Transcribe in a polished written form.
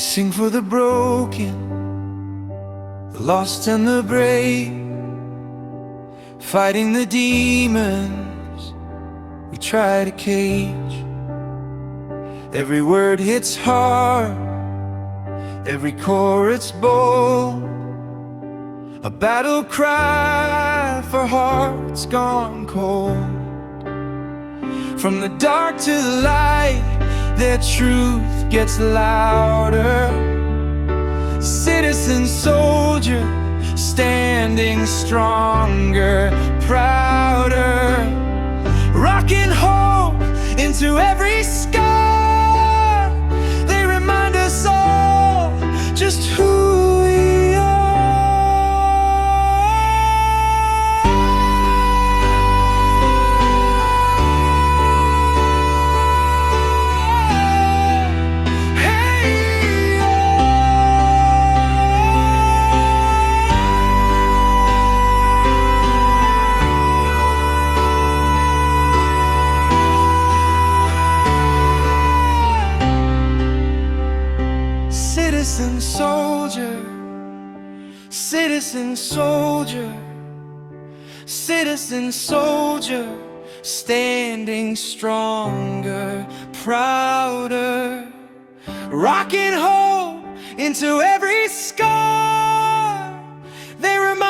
sing for the broken, the lost and the brave, fighting the demons we try to cage. Every word hits hard, every chorus bold, a battle cry for hearts gone cold. From the dark to the light, their truth gets louder. Citizen soldier, standing stronger, prouder, rocking hope into every scar. They remind us all just who we are. Citizen soldier, citizen soldier, citizen soldier, standing stronger, prouder, rocking hope into every scar. They remind